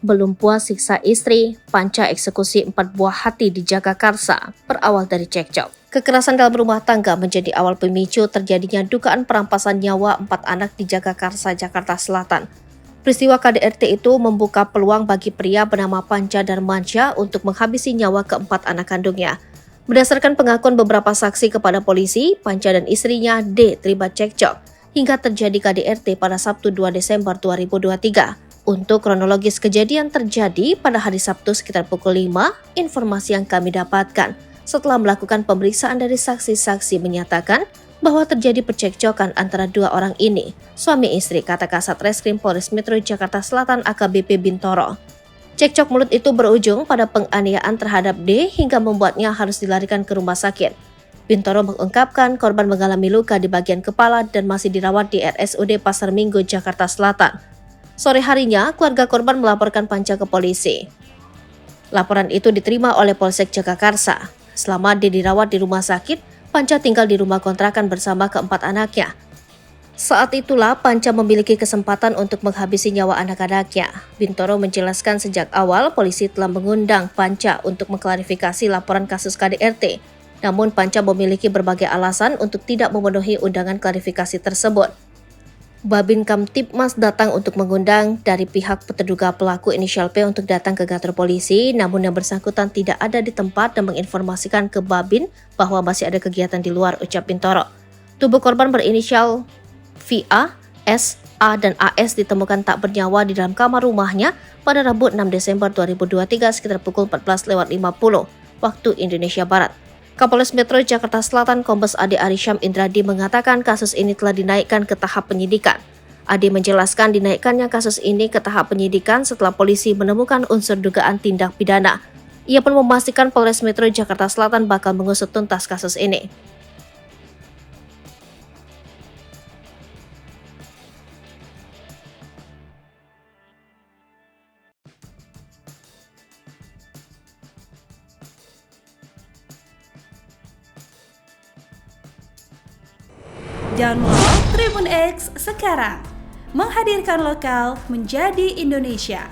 Belum puas siksa istri, Panca eksekusi 4 buah hati di Jagakarsa berawal dari cekcok. Kekerasan dalam rumah tangga menjadi awal pemicu terjadinya dugaan perampasan nyawa 4 anak di Jagakarsa, Jakarta Selatan. Peristiwa KDRT itu membuka peluang bagi pria bernama Panca Darmansyah untuk menghabisi nyawa keempat anak kandungnya. Berdasarkan pengakuan beberapa saksi kepada polisi, Panca dan istrinya D terlibat cekcok hingga terjadi KDRT pada Sabtu 2 Desember 2023. Untuk kronologis kejadian terjadi pada hari Sabtu sekitar pukul 5, informasi yang kami dapatkan setelah melakukan pemeriksaan dari saksi-saksi menyatakan bahwa terjadi percekcokan antara dua orang ini, suami istri, kata Kasat Reskrim Polres Metro Jakarta Selatan AKBP Bintoro. Cekcok mulut itu berujung pada penganiayaan terhadap D hingga membuatnya harus dilarikan ke rumah sakit. Bintoro mengungkapkan korban mengalami luka di bagian kepala dan masih dirawat di RSUD Pasar Minggu, Jakarta Selatan. Sore harinya, keluarga korban melaporkan Panca ke polisi. Laporan itu diterima oleh Polsek Jagakarsa. Selama dia dirawat di rumah sakit, Panca tinggal di rumah kontrakan bersama keempat anaknya. Saat itulah Panca memiliki kesempatan untuk menghabisi nyawa anak-anaknya. Bintoro menjelaskan sejak awal polisi telah mengundang Panca untuk mengklarifikasi laporan kasus KDRT. Namun Panca memiliki berbagai alasan untuk tidak memenuhi undangan klarifikasi tersebut. Babin Kamtibmas datang untuk mengundang dari pihak terduga pelaku inisial P untuk datang ke kantor polisi, namun yang bersangkutan tidak ada di tempat dan menginformasikan ke Babin bahwa masih ada kegiatan di luar, ucap Bintoro. Tubuh korban berinisial VA, S, A, dan AS ditemukan tak bernyawa di dalam kamar rumahnya pada Rabu 6 Desember 2023 sekitar pukul 14.50 waktu Indonesia Barat. Kapolres Metro Jakarta Selatan Kombes Ade Arisham Indradi mengatakan kasus ini telah dinaikkan ke tahap penyidikan. Ade menjelaskan dinaikkannya kasus ini ke tahap penyidikan setelah polisi menemukan unsur dugaan tindak pidana. Ia pun memastikan Polres Metro Jakarta Selatan bakal mengusut tuntas kasus ini. Download Tribun X sekarang, menghadirkan lokal menjadi Indonesia.